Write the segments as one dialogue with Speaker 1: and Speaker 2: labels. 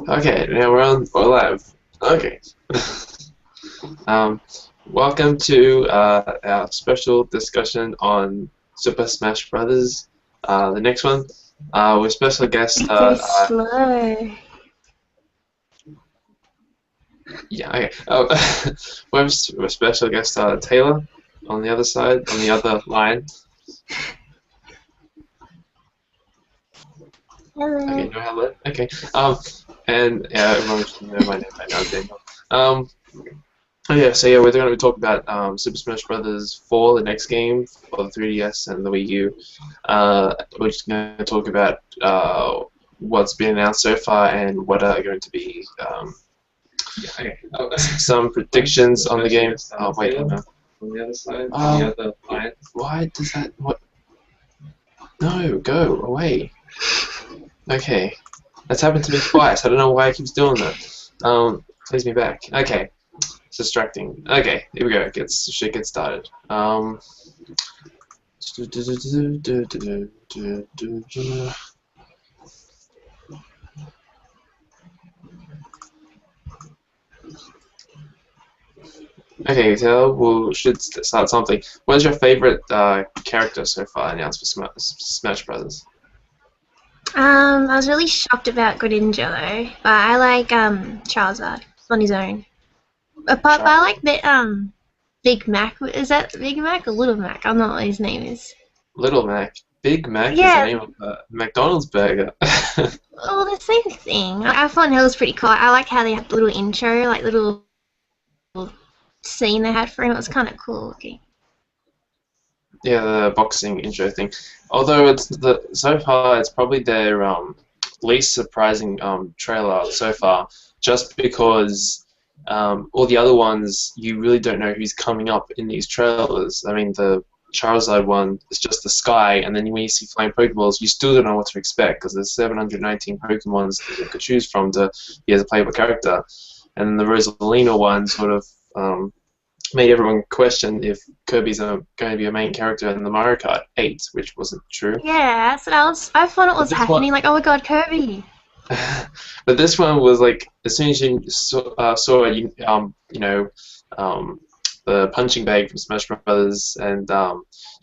Speaker 1: Okay, now we're live. Okay. um, Welcome to our special discussion on Super Smash Brothers. The next one, with special guest.
Speaker 2: It's so slow.
Speaker 1: Yeah. Okay. Oh, with special guest Taylor on the other side, on the other line. Okay,
Speaker 2: Hello.
Speaker 1: no hello. Okay. And everyone should know my name by now, Daniel. Oh yeah, so yeah, we're going to talk about Super Smash Brothers 4, the next game for the 3DS and the Wii U. We're just going to talk about what's been announced so far and what are going to be yeah, okay. Some predictions on the game. Oh wait, hang on. On the other side, on the other line. Why does that? What? No, go away. Okay, that's happened to me twice. I don't know why it keeps doing that. Please me back. Okay. It's distracting. Okay, here we go. Shit gets started. Okay, so we should start something. What is your favorite character so far announced for Smash Brothers?
Speaker 2: I was really shocked about Greninja though, but I like Charizard on his own. But I like the Big Mac. Is that Big Mac or Little Mac? I don't know what his name is.
Speaker 1: Little Mac. Big Mac is the
Speaker 2: Yeah,
Speaker 1: name of a McDonald's burger.
Speaker 2: well, the same thing. I thought it was pretty cool. I like how they had the little intro, like little scene they had for him. It was kind of cool looking.
Speaker 1: Yeah, the boxing intro thing. Although so far it's probably their least surprising trailer so far, just because all the other ones you really don't know who's coming up in these trailers. I mean, the Charizard one is just the sky, and then when you see flying Pokeballs, you still don't know what to expect because there's 719 Pokemons that you could choose from to be as a playable character, and then the Rosalina one sort of made everyone question if Kirby's going to be a main character in the Mario Kart 8, which wasn't true.
Speaker 2: Yeah, so I thought it
Speaker 1: But
Speaker 2: was
Speaker 1: this one,
Speaker 2: happening. Like, oh my God, Kirby.
Speaker 1: but this one was like as soon as you saw the punching bag from Smash Brothers, and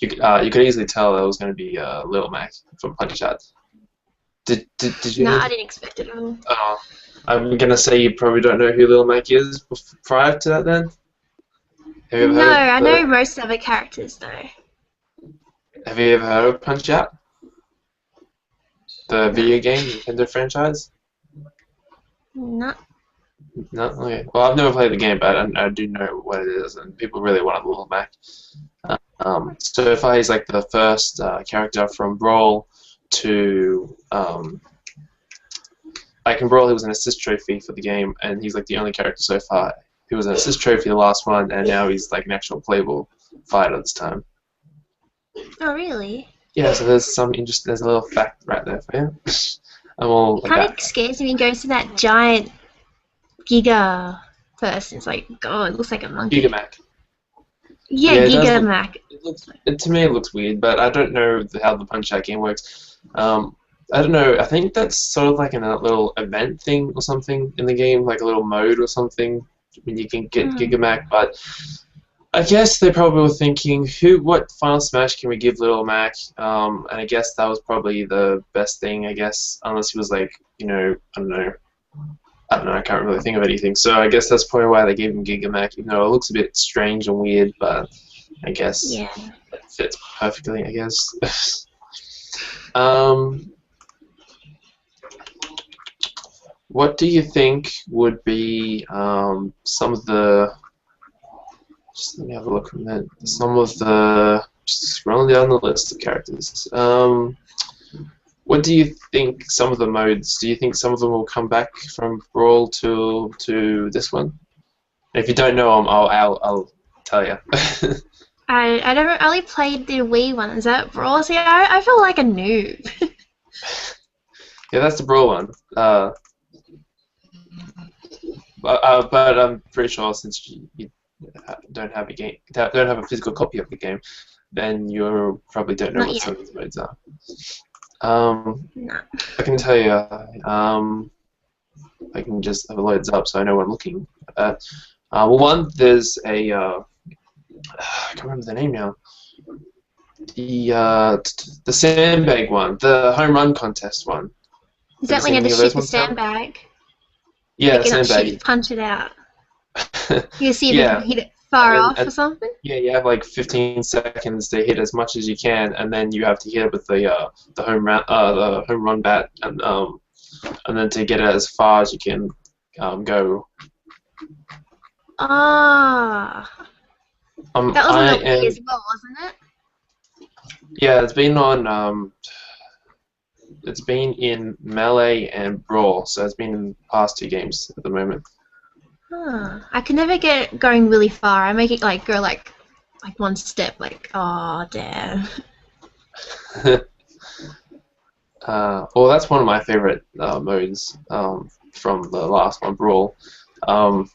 Speaker 1: you could easily tell that it was going to be Little Mac from Punch Out. Did
Speaker 2: No,
Speaker 1: you?
Speaker 2: I didn't expect it at all.
Speaker 1: I'm gonna say you probably don't know who Little Mac is prior to that. Then have you ever
Speaker 2: No,
Speaker 1: heard of
Speaker 2: I know most other characters though.
Speaker 1: Have you ever heard of Punch Out, the
Speaker 2: No,
Speaker 1: video game Nintendo franchise?
Speaker 2: not.
Speaker 1: No, okay. Well, I've never played the game, but I do know what it is, and people really want Little Mac. So far, he's like the first character from Brawl to like in Brawl, he was an assist trophy for the game, and he's like the only character so far who was an assist trophy the last one, and now he's like an actual playable fighter this time.
Speaker 2: Oh, really?
Speaker 1: Yeah, so there's some interest. There's a little fact right there for you. I'm all
Speaker 2: It
Speaker 1: like
Speaker 2: kind
Speaker 1: that.
Speaker 2: of scares me when he goes to that giant Giga person. It's like, God, it looks like a monkey.
Speaker 1: Gigamac.
Speaker 2: Yeah,
Speaker 1: Yeah, it does
Speaker 2: Giga
Speaker 1: look.
Speaker 2: Mac.
Speaker 1: To me, it looks weird, but I don't know how the Punch Out game works. I don't know. I think that's sort of like a little event thing or something in the game, like a little mode or something when you can get
Speaker 2: Mm.
Speaker 1: Gigamac. But I guess they probably were thinking, what Final Smash can we give Little Mac? And I guess that was probably the best thing. I guess unless he was like, I don't know. I don't know. I can't really think of anything. So I guess that's probably why they gave him Gigamac, even though it looks a bit strange and weird. But I guess
Speaker 2: Yeah.
Speaker 1: it fits perfectly. I guess. um, what do you think would be some of the? Just let me have a look a minute. Some of the just scrolling down the list of characters. What do you think? Some of the modes. Do you think some of them will come back from Brawl to this one? If you don't know them, I'll tell you.
Speaker 2: I don't. I only played the Wii one. Is that Brawl? See, I feel like a noob.
Speaker 1: Yeah, that's the Brawl one. But I'm pretty sure since you don't have a game, don't have a physical copy of the game, then you probably don't know
Speaker 2: Not
Speaker 1: what some
Speaker 2: yet.
Speaker 1: of these modes are.
Speaker 2: No.
Speaker 1: I can tell you. I can just have it loads up so I know what I'm looking at. Well, one there's a I can't remember the name now. The sandbag one, the home run contest one.
Speaker 2: Is
Speaker 1: Have you
Speaker 2: that when
Speaker 1: seen
Speaker 2: you have to
Speaker 1: any of those
Speaker 2: shoot the
Speaker 1: ones, Cam?
Speaker 2: sandbag?
Speaker 1: Yeah,
Speaker 2: Like
Speaker 1: the
Speaker 2: you're not shoot,
Speaker 1: sandbag.
Speaker 2: punch it out. You see if you can
Speaker 1: Yeah,
Speaker 2: hit it
Speaker 1: and
Speaker 2: far
Speaker 1: then
Speaker 2: off or something?
Speaker 1: yeah, you have like 15 seconds to hit as much as you can, and then you have to hit it with the home run bat, and then to get it as far as you can go.
Speaker 2: Ah, that was on
Speaker 1: I
Speaker 2: the Wii
Speaker 1: am
Speaker 2: as well, wasn't it?
Speaker 1: yeah, it's been in Melee and Brawl, so it's been in the past two games at the moment.
Speaker 2: Huh. I can never get it going really far. I make it like go like one step. Like, oh damn.
Speaker 1: Well, that's one of my favorite modes from the last one, Brawl. Um,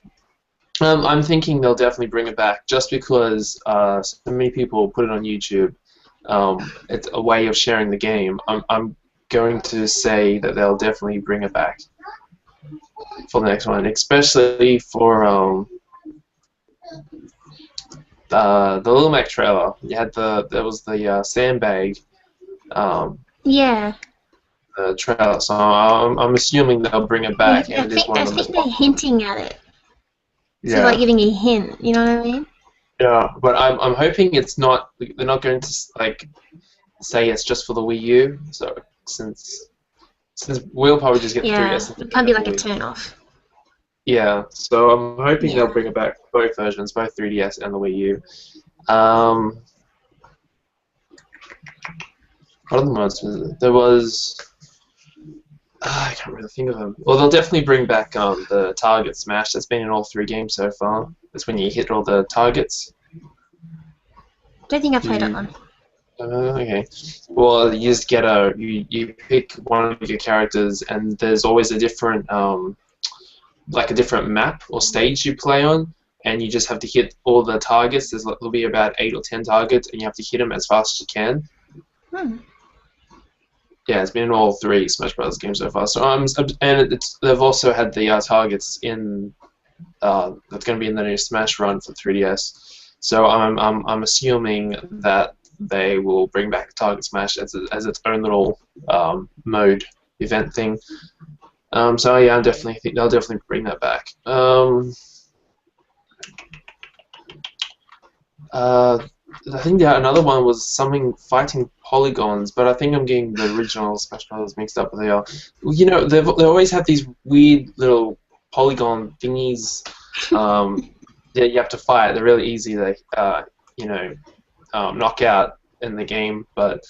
Speaker 1: I'm thinking they'll definitely bring it back just because so many people put it on YouTube. It's a way of sharing the game. I'm going to say that they'll definitely bring it back for the next one, especially for the Little Mac trailer. You had there was the sandbag um,
Speaker 2: Yeah.
Speaker 1: trailer, so I'm assuming they'll bring it
Speaker 2: Yeah,
Speaker 1: back, and it is one
Speaker 2: I
Speaker 1: of the
Speaker 2: think
Speaker 1: most
Speaker 2: they're
Speaker 1: popular.
Speaker 2: hinting at it. So like
Speaker 1: Yeah.
Speaker 2: giving a hint. You know what I mean?
Speaker 1: Yeah, but I'm hoping it's not. They're not going to like say it's just for the Wii U. So since we'll probably just get the
Speaker 2: Yeah.
Speaker 1: 3DS
Speaker 2: It can't
Speaker 1: instead
Speaker 2: be
Speaker 1: of the
Speaker 2: like a
Speaker 1: Wii.
Speaker 2: turn off.
Speaker 1: Yeah, so I'm hoping they'll
Speaker 2: Yeah.
Speaker 1: bring it back both versions, both 3DS and the Wii U. Um, what other modes was it? There was I can't really think of them. Well, they'll definitely bring back the target smash. That's been in all three games so far. That's when you hit all the targets.
Speaker 2: Don't think I played that
Speaker 1: You
Speaker 2: one.
Speaker 1: Okay. Well, you just get you pick one of your characters, and there's always a different like a different map or stage you play on, and you just have to hit all the targets. There'll be about 8 or 10 targets, and you have to hit them as fast as you can.
Speaker 2: Hmm.
Speaker 1: Yeah, it's been in all three Smash Bros. Games so far. So and they've also had the targets in that's going to be in the new Smash run for 3DS. So I'm assuming that they will bring back Target Smash as its own little mode event thing. So yeah, I definitely think they'll definitely bring that back. Uh, I think another one was something fighting polygons, but I think I'm getting the original Smash Brothers mixed up with the. You know, they always have these weird little polygon thingies that you have to fight. They're really easy to you know knock out in the game, but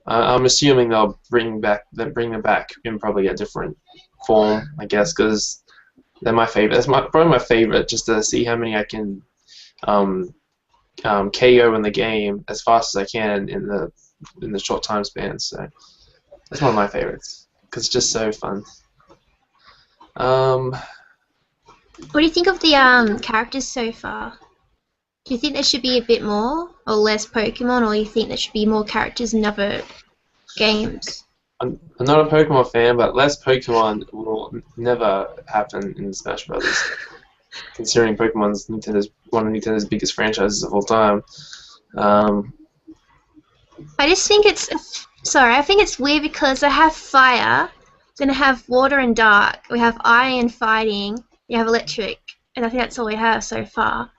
Speaker 1: I'm assuming they'll bring them back in probably a different form, I guess, because they're my favorite. Probably my favorite, just to see how many I can um, KO in the game as fast as I can in the short time span. So that's one of my favorites because it's just so fun. Um,
Speaker 2: What do you think of the characters so far? Do you think there should be a bit more or less Pokemon, or you think there should be more characters in other games?
Speaker 1: I'm not a Pokemon fan, but less Pokemon will never happen in Smash Brothers. Considering Pokemon's one of Nintendo's biggest franchises of all time. Um,
Speaker 2: I just think sorry. I think it's weird because I have fire, then I have water and dark. We have iron fighting. You have electric, and I think that's all we have so far.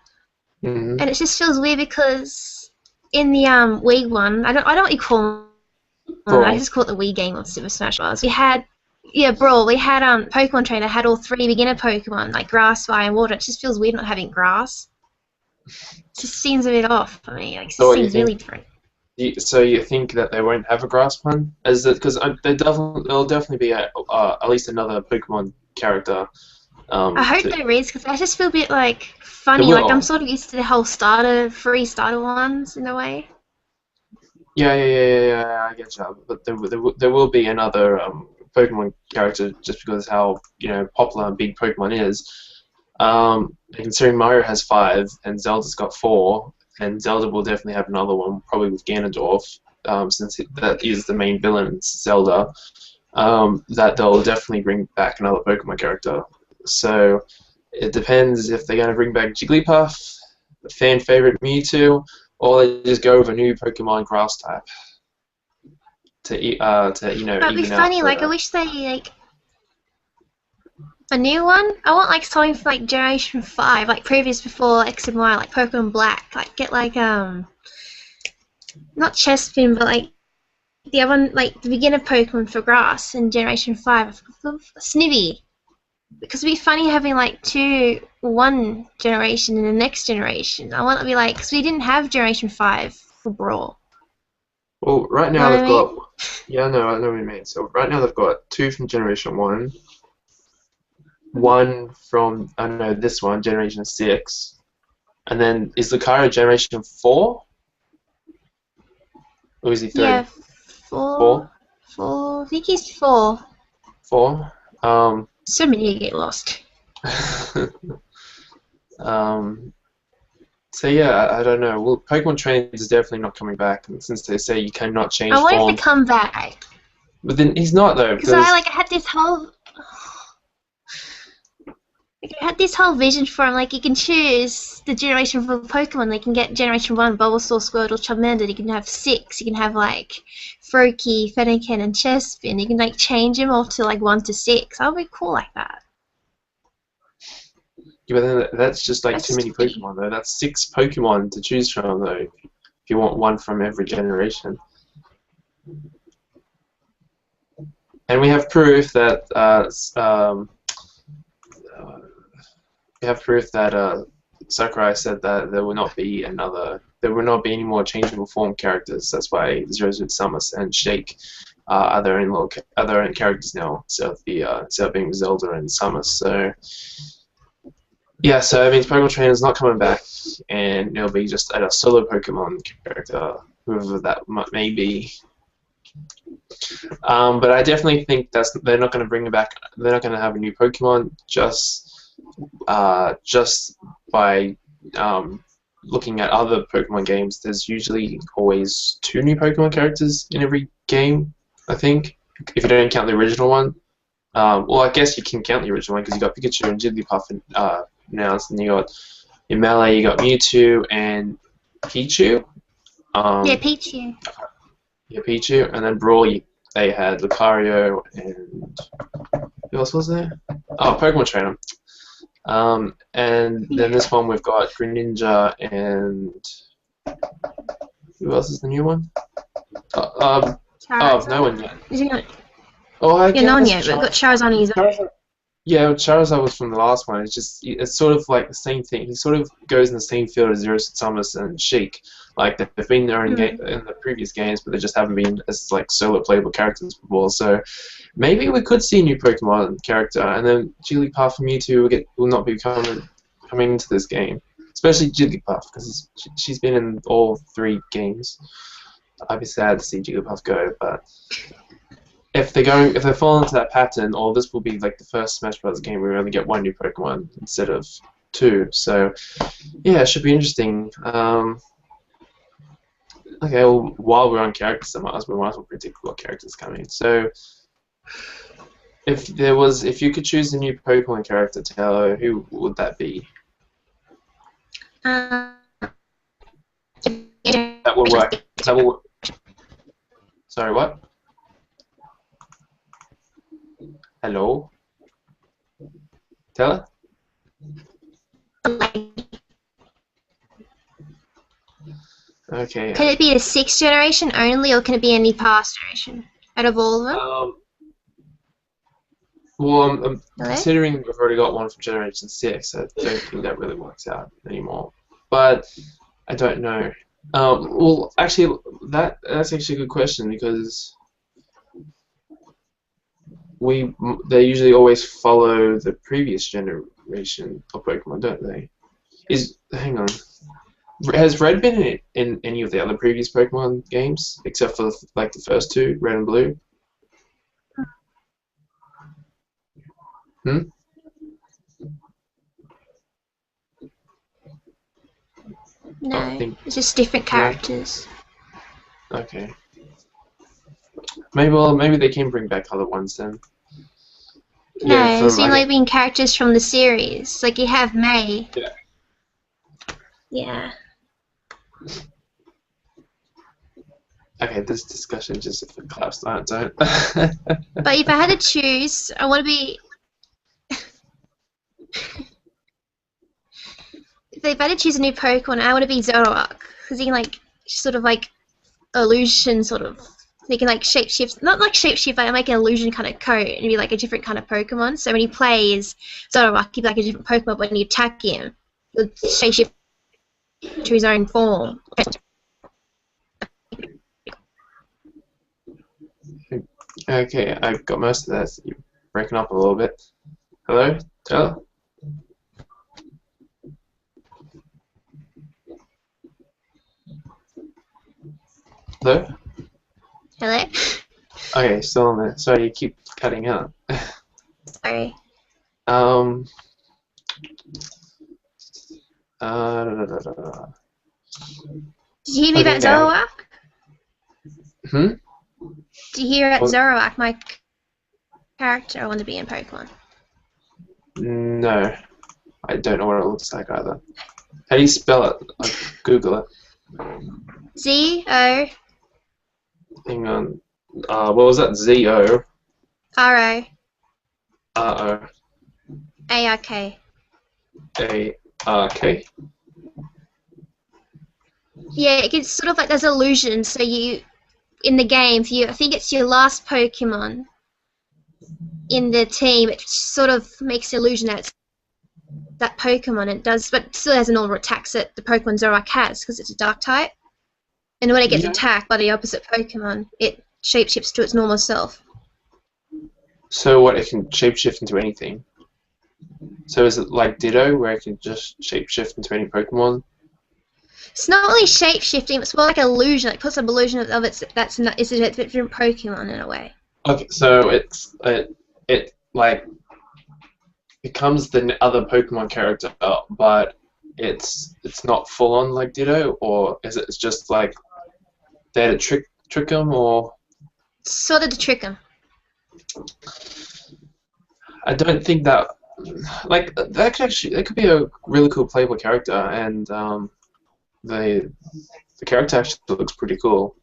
Speaker 1: mhm.
Speaker 2: And it just feels weird because in the Wii one, I don't what you call it. I
Speaker 1: Brawl.
Speaker 2: just call it the Wii game of Super Smash Bros. We had Brawl. We had Pokemon Trainer had all three beginner Pokemon like grass, fire, and water. It just feels weird not having grass. It just seems a bit off for me. Like it
Speaker 1: So
Speaker 2: just
Speaker 1: what you
Speaker 2: seems
Speaker 1: think?
Speaker 2: really different.
Speaker 1: So you think that they won't have a grass one? Is it because there'll definitely be at least another Pokemon character.
Speaker 2: I hope
Speaker 1: To,
Speaker 2: there is because I just feel a bit like
Speaker 1: there
Speaker 2: funny. Like I'm
Speaker 1: will.
Speaker 2: sort of used to the whole free starter ones in a way.
Speaker 1: Yeah, I get you. But there will be another Pokemon character just because how popular and big Pokemon is. And considering Mario has 5 and Zelda's got 4, and Zelda will definitely have another one, probably with Ganondorf. that is the main villain, Zelda, that they'll definitely bring back another Pokemon character. So it depends if they're going to bring back Jigglypuff, the fan favorite Mewtwo, or they just go with a new Pokemon Grass type to
Speaker 2: That'd be
Speaker 1: even out
Speaker 2: funny. Like, I
Speaker 1: the.
Speaker 2: wish they like a new one. I want like something from like Generation 5, like previous before X and Y, like Pokemon Black. Like get like not Chespin, but like the other one, like the beginner Pokemon for Grass in Generation 5, Snivy. Because it'd be funny having like one generation and the next generation. I want it to be like, because we didn't have Generation 5 for Brawl.
Speaker 1: Well, right
Speaker 2: You know
Speaker 1: now
Speaker 2: what I
Speaker 1: they've
Speaker 2: mean?
Speaker 1: got. Yeah, I know what you mean. So right now they've got two from Generation 1, one from, I don't know, this one, Generation 6, and then is Lucario Generation 4? Or is he 3?
Speaker 2: Yeah, four.
Speaker 1: 4?
Speaker 2: I think he's 4.
Speaker 1: 4?
Speaker 2: So many get lost.
Speaker 1: um, so yeah, I don't know. Well, Pokemon Training is definitely not coming back, and since they say you cannot change
Speaker 2: I want him
Speaker 1: form,
Speaker 2: to come back.
Speaker 1: but then he's not though,
Speaker 2: Because I had this whole. Like, I had this whole vision for him, like you can choose the generation for Pokemon. They can get Generation 1, Bulbasaur, Squirtle, Charmander. You can have 6. You can have like Froakie, Fennekin, and Chespin. You can like change them off to like 1 to 6. That would be cool like that.
Speaker 1: yeah, but then that's just like
Speaker 2: That's
Speaker 1: too many
Speaker 2: just me.
Speaker 1: Pokemon though. That's 6 Pokemon to choose from though. If you want one from every generation. And we have proof that Sakurai said that there will not be any more changeable form characters. That's why Zero's with Samus and Shake are their own characters now, instead of being Zelda and Samus. So yeah, so that means Pokemon Trainer is not coming back, and it'll be just a solo Pokemon character, whoever that may be. But I definitely think they're not going to bring it back. They're not going to have a new Pokemon just by looking at other Pokemon games. There's usually always 2 new Pokemon characters in every game, I think, if you don't count the original one. Well, I guess you can count the original one because you got Pikachu and Jigglypuff announced, and you got in Melee, you got Mewtwo and Pichu.
Speaker 2: Yeah, Pichu.
Speaker 1: Yeah, Pichu, and then Brawl, they had Lucario and who else was there? Oh, Pokemon Trainer. And then this one we've got Greninja and who else is the new one? No one yet.
Speaker 2: Is he not?
Speaker 1: Oh, I
Speaker 2: Yeah, no one
Speaker 1: guess
Speaker 2: yet, but got Charizard on his own.
Speaker 1: Charizard. Yeah, Charizard was from the last one. It's sort of like the same thing. He sort of goes in the same field as Zero Samus and Sheik. Like they've been there in the previous games, but they just haven't been as like solo playable characters before. So maybe we could see a new Pokemon character, and then Jigglypuff and Mewtwo will not be coming into this game, especially Jigglypuff because she's been in all 3 games. I'd be sad to see Jigglypuff go, but if they're falling into that pattern, or this will be like the first Smash Bros. Game where we only get 1 new Pokemon instead of 2. So yeah, it should be interesting. Okay, well, while we're on characters, we might as well predict what characters coming. So if you could choose a new Pokemon character, Taylor, who would that be?
Speaker 2: Yeah.
Speaker 1: That will work. Sorry, what? Hello? Taylor? Okay.
Speaker 2: Can it be the 6th generation only, or can it be any past generation out of all of them?
Speaker 1: Well, I'm
Speaker 2: Hello?
Speaker 1: considering we've already got one from Generation 6. I don't think that really works out anymore. But I don't know. Well, actually, that's actually a good question because they usually always follow the previous generation of Pokemon, don't they? Hang on. Has Red been in any of the other previous Pokemon games except for like the first 2, Red and Blue? Hmm?
Speaker 2: No, it's just different characters.
Speaker 1: Okay. maybe they can bring back other ones then.
Speaker 2: No,
Speaker 1: Yeah,
Speaker 2: it's
Speaker 1: for
Speaker 2: been like being characters from the series. Like you have May.
Speaker 1: yeah.
Speaker 2: Yeah.
Speaker 1: Okay, this discussion just collapsed on its own.
Speaker 2: But if I had to choose, I want to be. If I had to choose a new Pokemon, I want to be Zoroark because he can like sort of like illusion sort of. He can like shapeshift, not like shapeshift, but like an illusion kind of coat and be like a different kind of Pokemon. So when he plays Zoroark, he'd be like a different Pokemon, but when you attack him, he'll shapeshift to his own form.
Speaker 1: Okay, I got most of that. So you're breaking up a little bit. Hello, Taylor? Hello?
Speaker 2: Hello?
Speaker 1: Okay, still on there. Sorry, you keep cutting out.
Speaker 2: Sorry.
Speaker 1: Um. Da, da, da, da.
Speaker 2: Did you hear me about
Speaker 1: Okay,
Speaker 2: Zoroark?
Speaker 1: Hmm?
Speaker 2: Did you hear about
Speaker 1: What?
Speaker 2: Zoroark, my character I want to be in Pokemon?
Speaker 1: No, I don't know what it looks like either. How do you spell it? I'll Google it.
Speaker 2: Z-O-R-O.
Speaker 1: Hang on. What was that? Z-O-R-O.
Speaker 2: A-R-K.
Speaker 1: A-R-K.
Speaker 2: Yeah, it gets sort of like there's illusions. So you, in the game, I think it's your last Pokemon in the team. It sort of makes the illusion that it's that Pokemon. It does, but it still has an normal attacks that the Pokemon Zoroark has because it's a Dark type. And when it gets
Speaker 1: Yeah.
Speaker 2: attacked by the opposite Pokemon, it shapeshifts to its normal self.
Speaker 1: So what? It can shapeshift into anything. So is it like Ditto, where it can just shapeshift into any Pokemon?
Speaker 2: It's not really shapeshifting. It's more like an illusion. It puts an illusion of it's that's not. It's a different Pokemon in a way.
Speaker 1: Okay, so it like becomes the other Pokemon character, but it's not full on like Ditto, or is it just like there to trick them, or
Speaker 2: Sort of to trick them.
Speaker 1: I don't think that like that could be a really cool playable character, and the character actually looks pretty cool.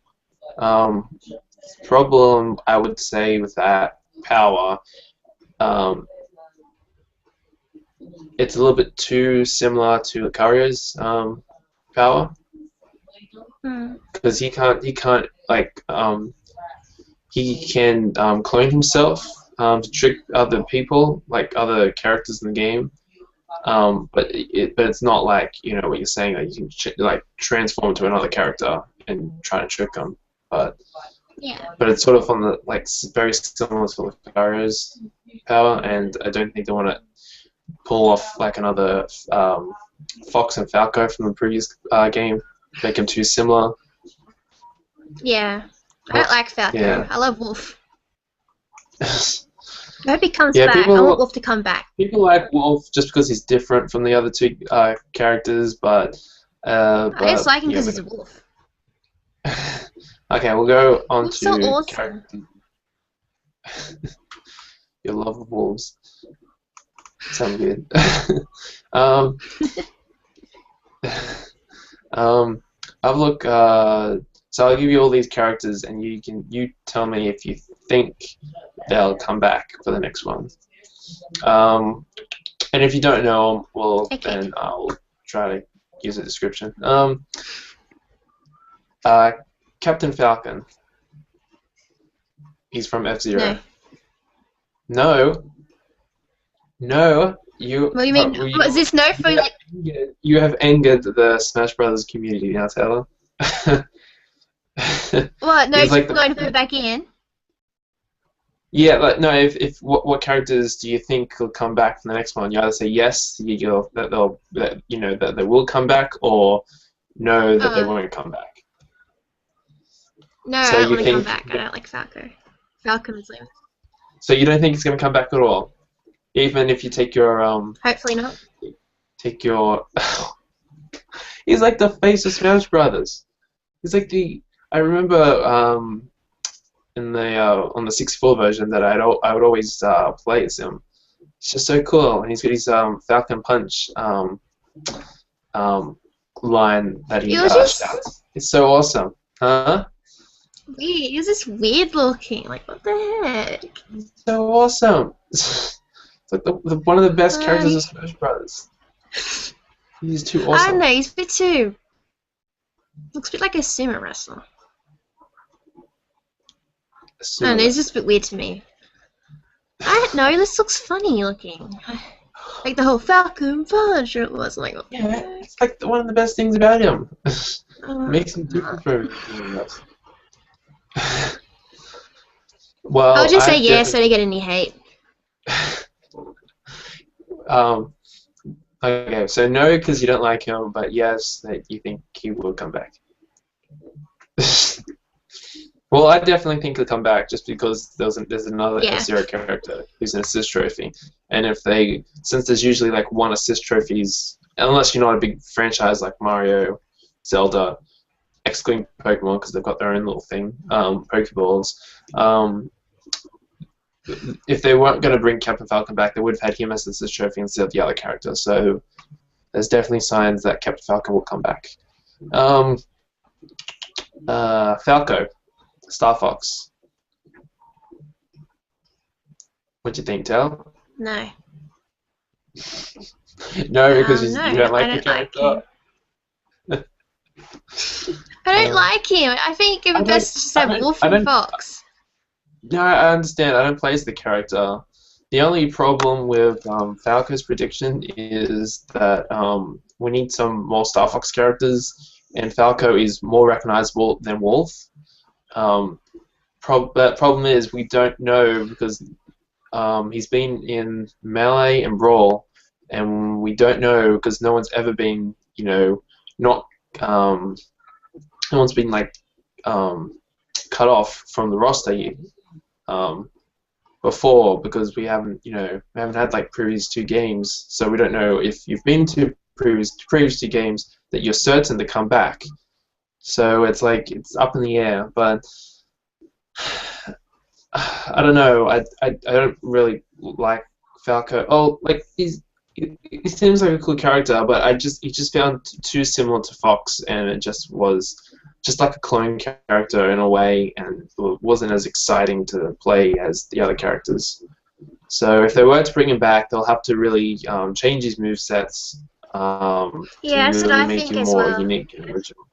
Speaker 1: Problem I would say with that power, it's a little bit too similar to Lucario's power, because he can't like he can clone himself to trick other people, like other characters in the game. But it's not like, you know what you're saying, that you can like transform to another character and try to trick them. But it's sort of on the like very similar to Lucario's power, and I don't think they want to pull off like another Fox and Falco from the previous game, make them too similar.
Speaker 2: Yeah, I don't like Falco.
Speaker 1: Yeah.
Speaker 2: I love Wolf. I hope he comes
Speaker 1: Yeah,
Speaker 2: back. I want Wolf to come back.
Speaker 1: People like Wolf just because he's different from the other two characters, but
Speaker 2: I just like him because he's a wolf.
Speaker 1: Okay, we'll go on
Speaker 2: Wolf's
Speaker 1: to
Speaker 2: so awesome.
Speaker 1: character. Your love of wolves. Sounds good. I've look. So I'll give you all these characters, and you tell me if you think they'll come back for the next one. And if you don't know them, then I'll try to use a description. Captain Falcon. He's from F-Zero.
Speaker 2: No.
Speaker 1: No. You.
Speaker 2: What do you mean? Is this no for like?
Speaker 1: You have angered the Smash Brothers community now, Taylor.
Speaker 2: What? No,
Speaker 1: he's like
Speaker 2: going to put it back in.
Speaker 1: Yeah, like no. If what characters do you think will come back for the next one? You either say yes, that they will come back, or no, that they won't come back.
Speaker 2: No, I don't want to come back. I don't like Falco. Falcon is lame.
Speaker 1: So you don't think it's going to come back at all, even if you take your
Speaker 2: Hopefully not.
Speaker 1: Take your. He's like the face of Smash Brothers. He's like the. I remember on the 64 version that I would always play as him. It's just so cool, and he's got his Falcon Punch um, line that
Speaker 2: It
Speaker 1: he
Speaker 2: was just
Speaker 1: shouts. It's so awesome, huh?
Speaker 2: weird. It was just weird looking. Like, what the heck?
Speaker 1: So awesome. It's like one of the best characters
Speaker 2: I,
Speaker 1: of Smash Brothers. He's too
Speaker 2: I don't
Speaker 1: awesome.
Speaker 2: know. He's a bit too. Looks a bit like a sumo wrestler. I don't know. It's just a bit weird to me. I don't know. This looks funny looking. Like the whole Falcon Punch. It was like, what the
Speaker 1: Yeah,
Speaker 2: heck?
Speaker 1: it's like one of the best things about him. Makes him
Speaker 2: No.
Speaker 1: different from everything else. Well,
Speaker 2: I would just say
Speaker 1: I've
Speaker 2: yes, so I don't get any hate.
Speaker 1: um, okay, so no, because you don't like him, but yes, that you think he will come back. Well, I definitely think he'll come back just because there's another
Speaker 2: Yeah.
Speaker 1: F-Zero character who's an assist trophy, and since there's usually like one assist trophies, unless you're not a big franchise like Mario, Zelda, excluding Pokemon because they've got their own little thing, Pokeballs. If they weren't going to bring Captain Falcon back, they would have had him as assist trophy instead of the other character. So there's definitely signs that Captain Falcon will come back. Falco. Star Fox. What'd you think, Tal?
Speaker 2: No.
Speaker 1: No, because
Speaker 2: No,
Speaker 1: you don't like
Speaker 2: I
Speaker 1: the
Speaker 2: don't like
Speaker 1: character.
Speaker 2: him. I don't like him. I think it would best just have Wolf and Fox.
Speaker 1: No, I understand. I don't play as the character. The only problem with Falco's prediction is that we need some more Star Fox characters, and Falco is more recognizable than Wolf. But problem is we don't know because he's been in Melee and Brawl, and we don't know because no one's ever been, not no one's been like cut off from the roster before because we haven't had like previous 2 games, so we don't know if you've been to previous 2 games that you're certain to come back. So it's like it's up in the air, but I don't know. I don't really like Falco. Oh, like he seems like a cool character, but he just found too similar to Fox, and it just was just like a clone character in a way, and it wasn't as exciting to play as the other characters. So if they were to bring him back, they'll have to really change his movesets
Speaker 2: Yeah,
Speaker 1: to
Speaker 2: that's what
Speaker 1: really
Speaker 2: I
Speaker 1: make
Speaker 2: think
Speaker 1: him
Speaker 2: as
Speaker 1: more
Speaker 2: well.
Speaker 1: unique and original.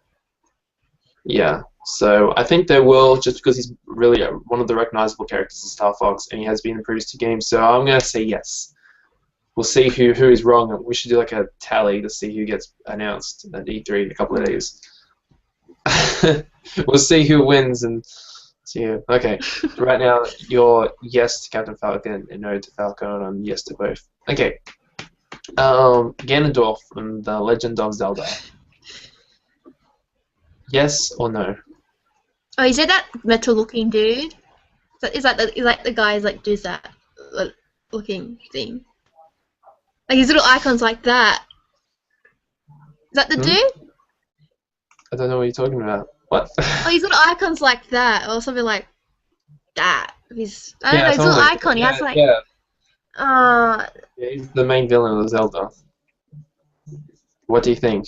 Speaker 1: Yeah, so I think they will, just because he's really one of the recognizable characters in Star Fox, and he has been in the previous 2 games. So I'm gonna say yes. We'll see who is wrong. We should do like a tally to see who gets announced at E3 in a couple of days. We'll see who wins and see who. Okay, right now you're yes to Captain Falcon and no to Falcon, and I'm yes to both. Okay, Ganondorf from The Legend of Zelda. Yes or no?
Speaker 2: Oh, is it that metal-looking dude? Is that the guy like does that looking thing? Like his little icons like that. Is that the dude?
Speaker 1: I don't know what you're talking about. What?
Speaker 2: Oh, his little icons like that, or something like that. I don't know. His little
Speaker 1: like
Speaker 2: icon. He has like.
Speaker 1: yeah,
Speaker 2: Uh,
Speaker 1: he's the main villain of Zelda. What do you think?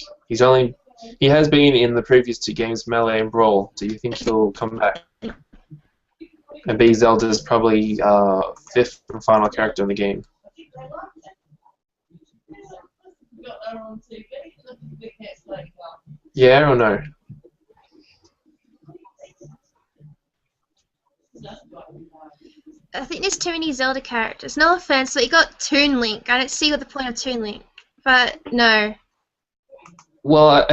Speaker 1: He has been in the previous 2 games, Melee and Brawl. Do you think he'll come back and be Zelda's probably 5th and final character in the game? Yeah or no?
Speaker 2: I think there's too many Zelda characters. No offense, but you got Toon Link. I don't see what the point of Toon Link. But no.
Speaker 1: Well,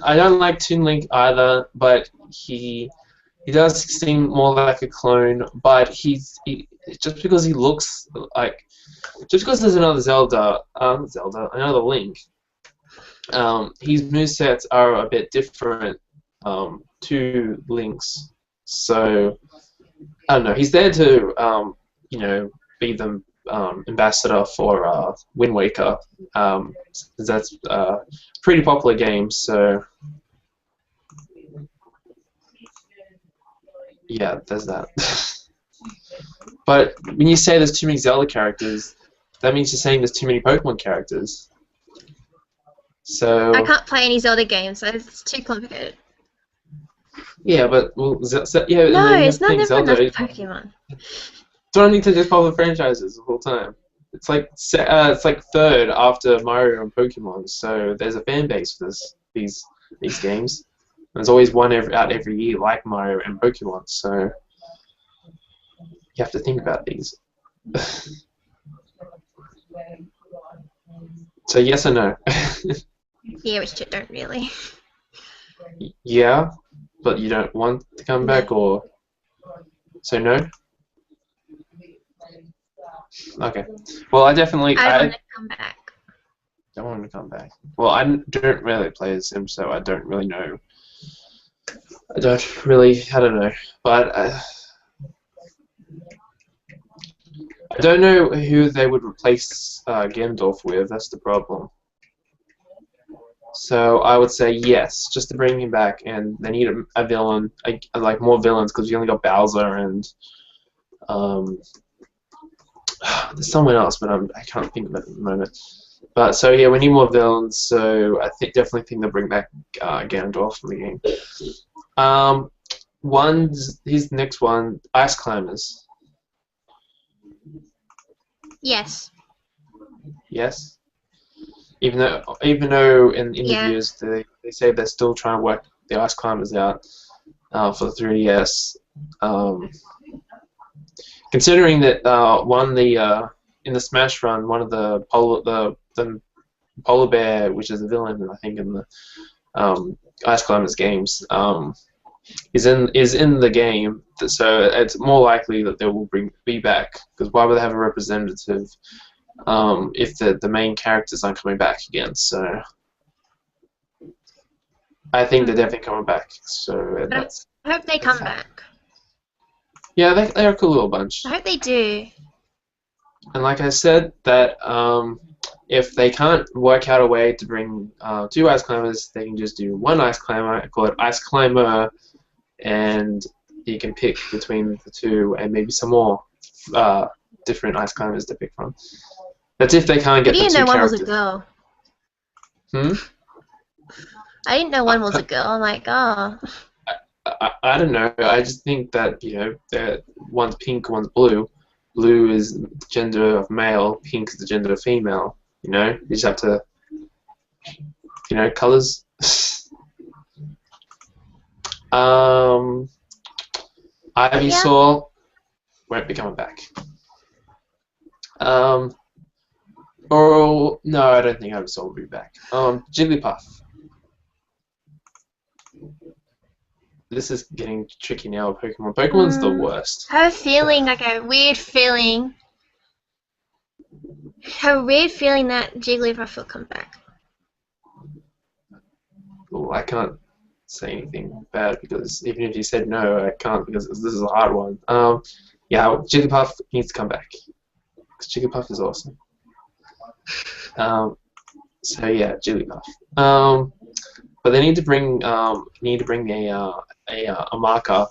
Speaker 1: I don't like Toon Link either, but he does seem more like a clone. But just because he looks like, just because there's another another Link, his movesets are a bit different to Link's. So I don't know. He's there to be the ambassador for Wind Waker. That's a pretty popular game. So Yeah, there's that. But when you say there's too many Zelda characters, that means you're saying there's too many Pokemon characters.
Speaker 2: I
Speaker 1: So
Speaker 2: can't play any Zelda games, so it's too complicated.
Speaker 1: yeah, but well, yeah, and
Speaker 2: No,
Speaker 1: then you have
Speaker 2: it's
Speaker 1: to
Speaker 2: not
Speaker 1: think
Speaker 2: never enough
Speaker 1: Zelda.
Speaker 2: Pokemon.
Speaker 1: Don't need to just follow the franchises the whole time. It's like third after Mario and Pokemon, so there's a fan base for these games. There's always one out every year like Mario and Pokemon, so you have to think about these. So yes or no?
Speaker 2: Yeah, which I don't really.
Speaker 1: Yeah, but you don't want to come
Speaker 2: No.
Speaker 1: back, or so no? Okay. Well,
Speaker 2: I want
Speaker 1: I
Speaker 2: to come back.
Speaker 1: don't want to come back. Well, don't really play as Sim, so I don't really know. I don't know. But I don't know who they would replace Gandalf with. That's the problem. So I would say yes, just to bring him back, and they need a villain, like more villains, because you only got Bowser and um, there's someone else, but I can't think of it at the moment. But so yeah, we need more villains. So I definitely think they'll bring back Gandalf from the game. Um, here's the next one, Ice Climbers.
Speaker 2: Yes.
Speaker 1: Yes. Even though in
Speaker 2: Yeah.
Speaker 1: interviews they say they're still trying to work the Ice Climbers out for the 3DS. Um, considering that in the Smash run, one of the polar bear, which is a villain, I think in the Ice Climbers games, is in the game. So it's more likely that they will be back, because why would they have a representative if the main characters aren't coming back again? So I think they're definitely coming back. So
Speaker 2: I
Speaker 1: that's
Speaker 2: hope they
Speaker 1: that's
Speaker 2: come
Speaker 1: that.
Speaker 2: back.
Speaker 1: Yeah, they're a cool little bunch.
Speaker 2: I hope they do.
Speaker 1: And like I said, that if they can't work out a way to bring two ice climbers, they can just do one ice climber, call it Ice Climber, and you can pick between the two and maybe some more different ice climbers to pick from. That's if they can't
Speaker 2: I
Speaker 1: get the
Speaker 2: didn't
Speaker 1: two
Speaker 2: know one was a
Speaker 1: characters.
Speaker 2: girl.
Speaker 1: Hmm?
Speaker 2: I didn't know one was a girl. I'm like, oh.
Speaker 1: I don't know. I just think that, one's pink, one's blue. Blue is the gender of male, pink is the gender of female. You just have to, colors. um,
Speaker 2: Yeah.
Speaker 1: Ivysaur won't be coming back. Or no, I don't think Ivysaur will be back. Jigglypuff. This is getting tricky now with Pokemon. Pokemon's the worst.
Speaker 2: I have a feeling, like a weird feeling. I have a weird feeling that Jigglypuff will come back.
Speaker 1: Well, I can't say anything bad, because even if you said no, I can't, because this is a hard one. Yeah, Jigglypuff needs to come back, because Jigglypuff is awesome. So yeah, Jigglypuff. But they need to bring a marker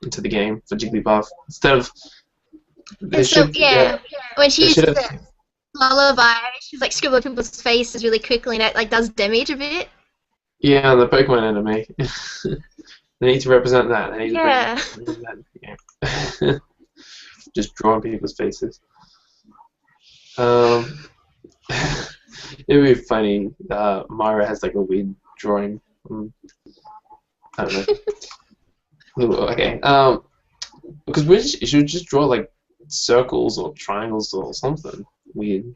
Speaker 1: into the game for Jigglypuff instead of they
Speaker 2: And so,
Speaker 1: should
Speaker 2: yeah, when she
Speaker 1: they should
Speaker 2: uses
Speaker 1: have.
Speaker 2: the lullaby, she's like scribbling people's faces really quickly, and it like does damage a bit.
Speaker 1: Yeah, the Pokemon anime. They need to represent that. They need to
Speaker 2: Yeah.
Speaker 1: bring that into the game. Just drawing people's faces. It would be funny. Myra has like a weird drawing. I don't know. Okay. Because you should just draw like circles or triangles or something weird.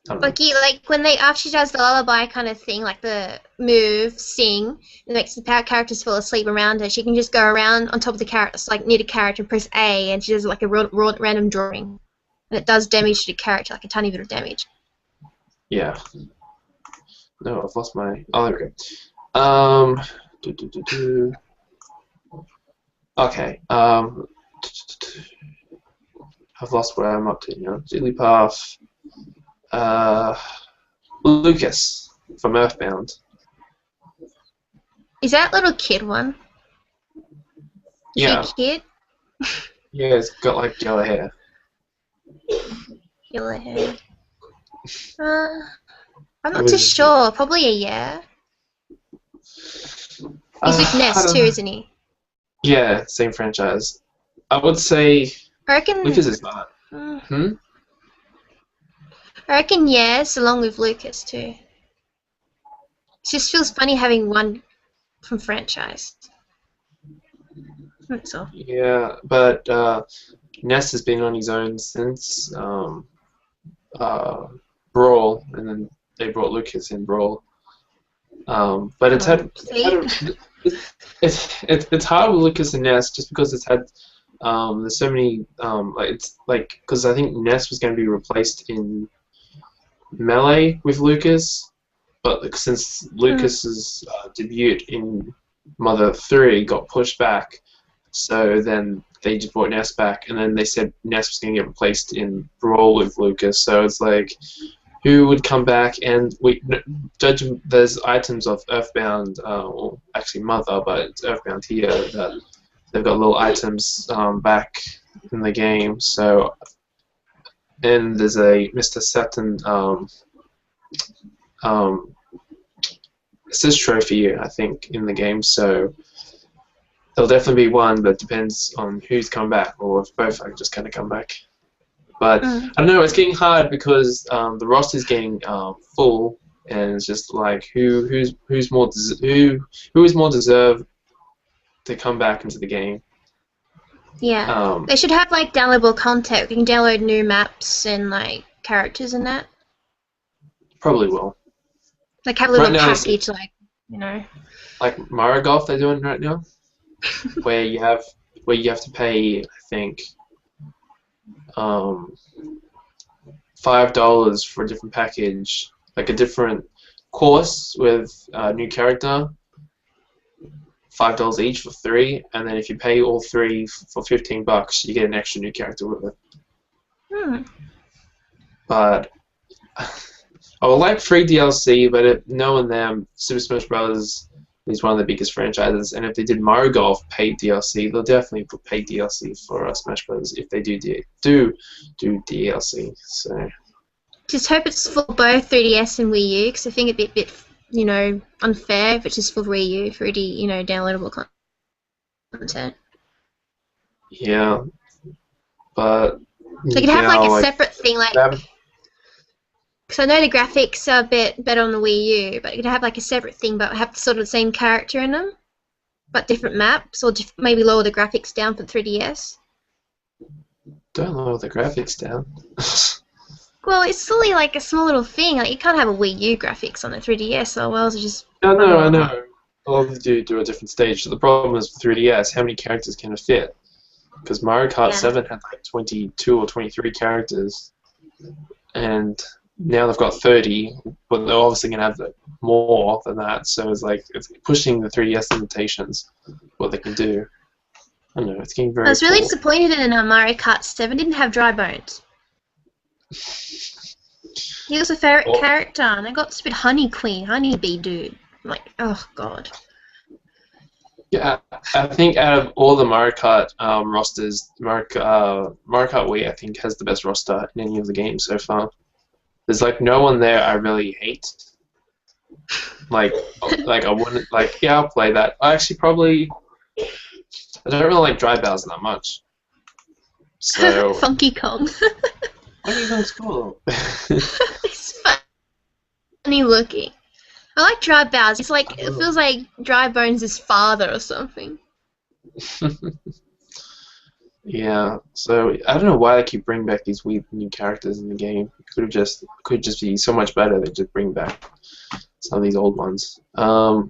Speaker 1: I don't know.
Speaker 2: Like when after she does the lullaby kind of thing, like the move, sing, and makes the characters fall asleep around her, she can just go around on top of the characters, like near the character, and press A, and she does like a random drawing, and it does damage to the character, like a tiny bit of damage.
Speaker 1: Yeah. No, I've lost my. Oh, there we go. Do, do, do, do. Okay. I've lost where I'm up to now. Jigglypuff. Lucas from Earthbound.
Speaker 2: Is that little kid one? cute
Speaker 1: Yeah,
Speaker 2: kid.
Speaker 1: yeah, it's got like yellow hair.
Speaker 2: Yellow hair. Uh, I'm
Speaker 1: It
Speaker 2: not too
Speaker 1: was,
Speaker 2: sure. Probably a yeah. He's with
Speaker 1: I
Speaker 2: Ness
Speaker 1: don't
Speaker 2: too,
Speaker 1: know.
Speaker 2: isn't he?
Speaker 1: Yeah, same franchise. I would say
Speaker 2: I reckon.
Speaker 1: Lucas is not.
Speaker 2: mm,
Speaker 1: Hmm?
Speaker 2: I reckon yes, along with Lucas too. It just feels funny having one from franchise. That's all.
Speaker 1: Yeah, but Ness has been on his own since uh, Brawl, and then they brought Lucas in Brawl. But
Speaker 2: See?
Speaker 1: it's hard with Lucas and Ness just because it's had there's so many like it's like because I think Ness was going to be replaced in Melee with Lucas, but like, since
Speaker 2: Mm.
Speaker 1: Lucas's debut in Mother 3 got pushed back, so then they just brought Ness back, and then they said Ness was going to get replaced in Brawl with Lucas. So it's like, who would come back? And judging there's items of Earthbound, or actually Mother, but it's Earthbound here that they've got little items back in the game. So and there's a Mr. Saturn um, assist trophy, I think, in the game. So there'll definitely be one, but it depends on who's come back, or if both are just kind of come back. But
Speaker 2: Mm.
Speaker 1: I don't know, it's getting hard because the roster's getting full, and it's just like who's more who is more deserved to come back into the game.
Speaker 2: Yeah.
Speaker 1: Um,
Speaker 2: They should have like downloadable content. You can download new maps and like characters and that.
Speaker 1: Probably will.
Speaker 2: Like have a
Speaker 1: Right
Speaker 2: little
Speaker 1: now, it's
Speaker 2: package, like you know.
Speaker 1: like Mario Golf they're doing right now, where you have to pay, I think, um, $5 for a different package, like a different course with a new character. $5 each for three, and then if you pay all three for $15, you get an extra new character with it.
Speaker 2: Hmm.
Speaker 1: But I would like free DLC, but knowing them, Super Smash Bros. Is one of the biggest franchises, and if they did Mario Golf paid DLC, they'll definitely put paid DLC for Smash Bros. If they do DLC. So
Speaker 2: Just hope it's for both 3DS and Wii U, because I think it'd be a bit, you know, unfair if it's just for Wii U for already, you know, downloadable content.
Speaker 1: yeah, but
Speaker 2: So you could have like
Speaker 1: yeah,
Speaker 2: a
Speaker 1: like
Speaker 2: separate thing, like
Speaker 1: that,
Speaker 2: because I know the graphics are a bit better on the Wii U, but you could have like a separate thing, but have sort of the same character in them, but different maps, or maybe lower the graphics down for 3DS.
Speaker 1: don't lower the graphics down.
Speaker 2: Well, it's silly, like a small little thing. Like you can't have a Wii U graphics on the 3DS, or else it's just
Speaker 1: No,
Speaker 2: a
Speaker 1: no, I
Speaker 2: little hard.
Speaker 1: know. All of them do a different stage. So the problem is with 3DS, how many characters can it fit? Because Mario Kart
Speaker 2: Yeah.
Speaker 1: 7 had like 22 or 23 characters, and now they've got 30, but they're obviously going to have more than that. So it's like it's pushing the 3DS limitations, what they can do. I don't know, it's getting
Speaker 2: I
Speaker 1: very
Speaker 2: was really
Speaker 1: full.
Speaker 2: disappointed in Mario Kart 7. Didn't have Dry Bones. He was a favourite
Speaker 1: Well,
Speaker 2: character, and I got stupid Honey Queen, Honeybee dude. I'm like, oh god.
Speaker 1: yeah, I think out of all the Mario Kart rosters, Mario Kart Wii, I think, has the best roster in any of the games so far. There's like no one there I really hate. Like, I wouldn't like. Yeah, I'll play that. I actually probably I don't really like Dry Bowser that much. So
Speaker 2: Funky Kong.
Speaker 1: I think that's cool.
Speaker 2: It's funny looking. I like Dry Bowser. It's like it feels like Dry Bones' father or something.
Speaker 1: Yeah. So I don't know why they keep bringing back these weird new characters in the game. It could just be so much better. They just bring back some of these old ones. I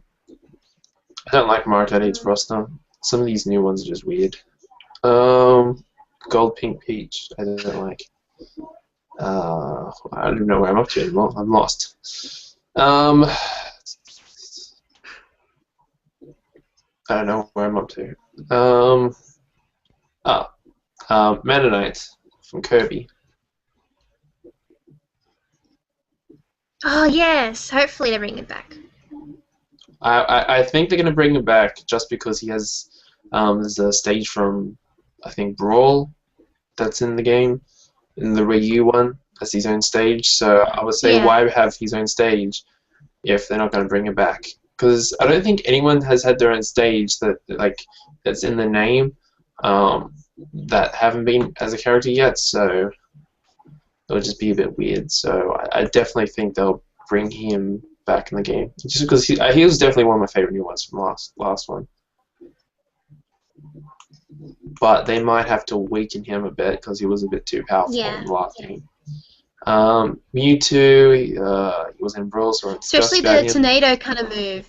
Speaker 1: don't like Mario Kart 8's roster. Some of these new ones are just weird. Gold, Pink, Peach. I don't like. I don't know where I'm up to anymore. I'm lost. I don't know where I'm up to. Mennonite from Kirby.
Speaker 2: Oh yes, hopefully they bring it back.
Speaker 1: I think they're gonna bring him back just because he has There's a stage from, I think, Brawl that's in the game, in the WiiU one, as his own stage. So I would say,
Speaker 2: Yeah.
Speaker 1: why have his own stage if they're not going to bring it back? Because I don't think anyone has had their own stage that's in the name, that haven't been as a character yet. So it would just be a bit weird. So I definitely think they'll bring him back in the game, just because he was definitely one of my favorite new ones from last one. But they might have to weaken him a bit because he was a bit too powerful
Speaker 2: Yeah.
Speaker 1: in the last game. Mewtwo, he was in Brawl, so
Speaker 2: Especially
Speaker 1: about
Speaker 2: the
Speaker 1: him.
Speaker 2: tornado kind of move.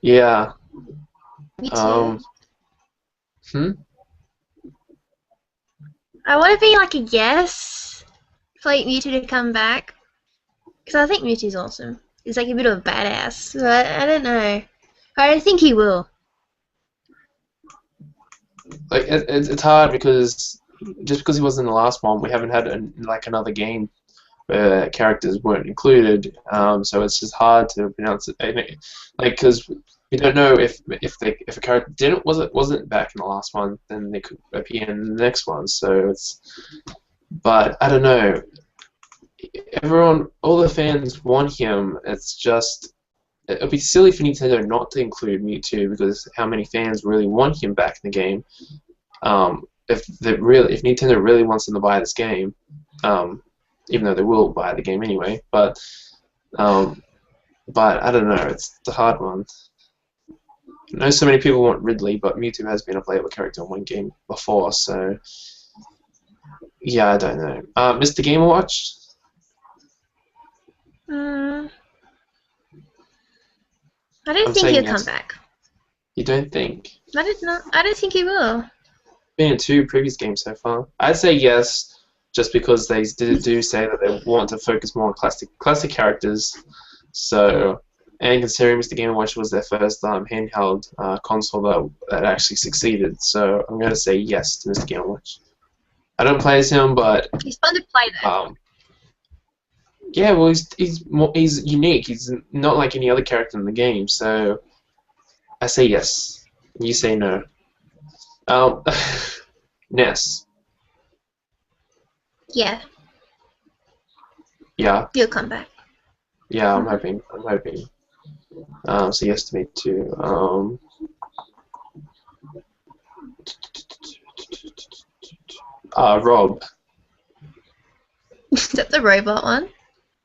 Speaker 1: Yeah.
Speaker 2: Me too.
Speaker 1: Hmm?
Speaker 2: I want to be like a yes for like Mewtwo to come back. Because I think Mewtwo's awesome. He's like a bit of a badass. But I don't know. I don't think he will.
Speaker 1: Like it's hard because just because he wasn't in the last one, we haven't had another game where characters weren't included. So it's just hard to pronounce it. Like because we don't know if a character wasn't back in the last one, then they could appear in the next one. So it's, but I don't know. All the fans want him. It's just, it would be silly for Nintendo not to include Mewtwo because how many fans really want him back in the game. If Nintendo really wants them to buy this game, even though they will buy the game anyway, but I don't know. It's the hard one. I know so many people want Ridley, but Mewtwo has been a playable character in one game before, so yeah, I don't know. Mr. Game & Watch.
Speaker 2: I don't
Speaker 1: I'm
Speaker 2: think
Speaker 1: saying
Speaker 2: he'll
Speaker 1: yes.
Speaker 2: come back.
Speaker 1: You don't think?
Speaker 2: I don't think he will.
Speaker 1: Been in 2 previous games so far. I'd say yes, just because they do say that they want to focus more on classic characters. So, and considering Mr. Game & Watch was their first handheld console that actually succeeded, so I'm going to say yes to Mr. Game & Watch. I don't play as him, but
Speaker 2: He's fun to play though.
Speaker 1: yeah, well, he's unique. He's not like any other character in the game, so I say yes. You say no. Ness.
Speaker 2: Yeah,
Speaker 1: Yeah.
Speaker 2: he'll come back.
Speaker 1: Yeah, I'm hoping. So yes to me too. Rob.
Speaker 2: Is that the robot one?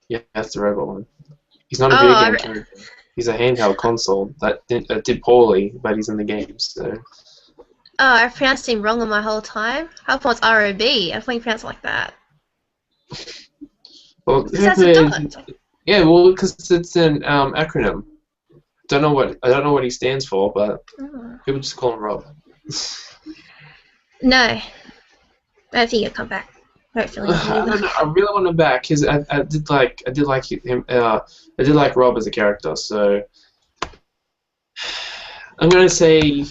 Speaker 1: Yeah, that's the robot one. He's not a video game character. He's a handheld console that did poorly, but he's in the game. So.
Speaker 2: Oh, I pronounced him wrong on my whole time. I thought it's ROB. I thought you pronounced it like that.
Speaker 1: Well,
Speaker 2: That's a dot.
Speaker 1: yeah, well, because it's an acronym. I don't know what he stands for, but people just call him Rob.
Speaker 2: No, I don't think he'll come back. Hopefully.
Speaker 1: I don't know. I really want him back because I did like him. I did like Rob as a character. So I'm gonna say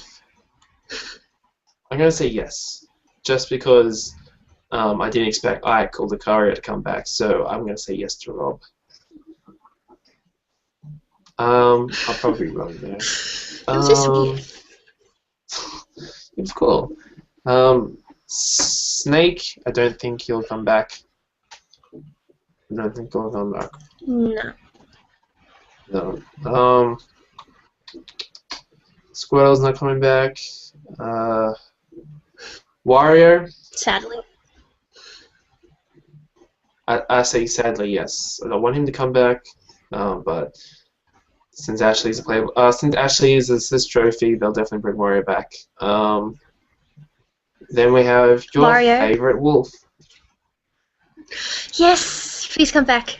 Speaker 1: yes, just because I didn't expect Ike or Lucario to come back. So I'm gonna say yes to Rob. I'll probably be wrong there. It's cool. Snake, I don't think he'll come back. I don't think he'll come back. No. Squirrel's not coming back. Wario,
Speaker 2: Sadly.
Speaker 1: I say sadly yes. I don't want him to come back, but since Ashley's since Ashley is this trophy, they'll definitely bring Wario back. Then we have your
Speaker 2: Mario.
Speaker 1: favorite wolf.
Speaker 2: Yes, please come back.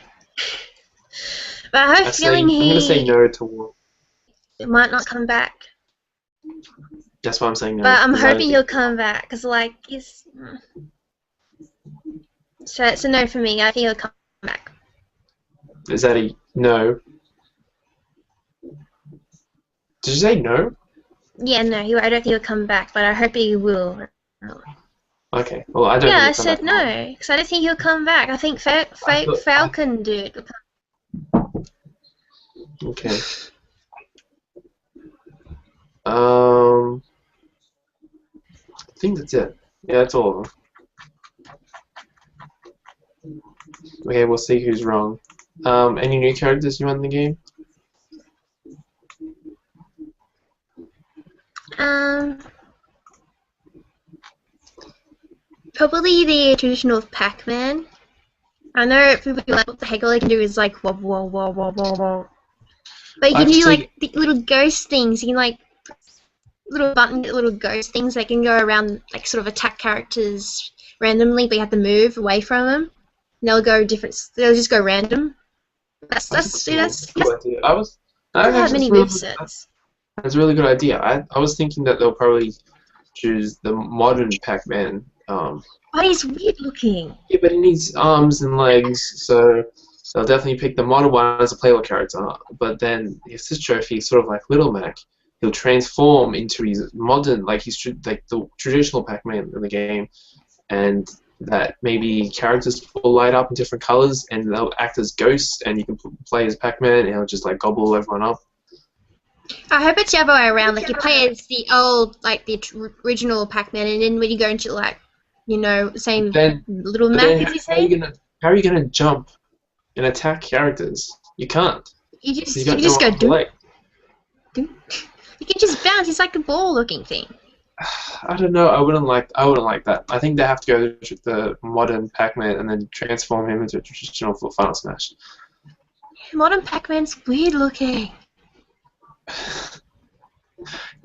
Speaker 2: But I have a feeling
Speaker 1: I'm gonna say no to wolf.
Speaker 2: It might not come back.
Speaker 1: That's why I'm saying no.
Speaker 2: But I'm hoping he'll come back, because, like, he's... So it's a no for me. I think he'll come back.
Speaker 1: Is that a no? Did you say no?
Speaker 2: Yeah, no, I don't think he'll come back, but I hope he will.
Speaker 1: Okay, well, I don't
Speaker 2: Yeah, I
Speaker 1: think he'll come
Speaker 2: said
Speaker 1: back.
Speaker 2: no, because I don't think he'll come back. I think Falcon do it.
Speaker 1: Okay. I think that's it. Yeah, that's all of them. Okay, we'll see who's wrong. Any new characters you want in the game?
Speaker 2: Um, Probably the traditional of Pac-Man. I know people be like, what the heck, all they can do is like whoa, whoa, whoa, whoa, whoa, whoa. But you can do
Speaker 1: Actually,
Speaker 2: like the little ghost things. You can like little button, little ghost things that can go around, like sort of attack characters randomly, but you have to move away from them. And they'll go different. They'll just go random. That's
Speaker 1: that's a
Speaker 2: that's see,
Speaker 1: cool,
Speaker 2: that's
Speaker 1: cool idea. I
Speaker 2: doesn't have
Speaker 1: actually,
Speaker 2: many move sets.
Speaker 1: that's a really good idea. I was thinking that they'll probably choose the modern Pac-Man.
Speaker 2: But he's weird looking.
Speaker 1: Yeah, but he needs arms and legs, so they'll definitely pick the modern one as a playable character. But then if this trophy is sort of like Little Mac, he'll transform into his modern, like like the traditional Pac-Man in the game, and that maybe characters will light up in different colors, and they'll act as ghosts, and you can play as Pac-Man, and he'll just like gobble everyone up.
Speaker 2: I hope it's the other way around. Like you play as the old, like the original Pac-Man, and then when you go into like, same
Speaker 1: Then,
Speaker 2: Little
Speaker 1: but
Speaker 2: Mac,
Speaker 1: then
Speaker 2: as you say,
Speaker 1: how are you gonna jump and attack characters? You can't.
Speaker 2: you
Speaker 1: You
Speaker 2: just you
Speaker 1: got no
Speaker 2: just go
Speaker 1: arms or
Speaker 2: do.
Speaker 1: legs.
Speaker 2: You can just bounce. It's like a ball-looking thing.
Speaker 1: I don't know. I wouldn't like that. I think they have to go to the modern Pac-Man and then transform him into a traditional for Final Smash.
Speaker 2: Modern Pac-Man's weird looking.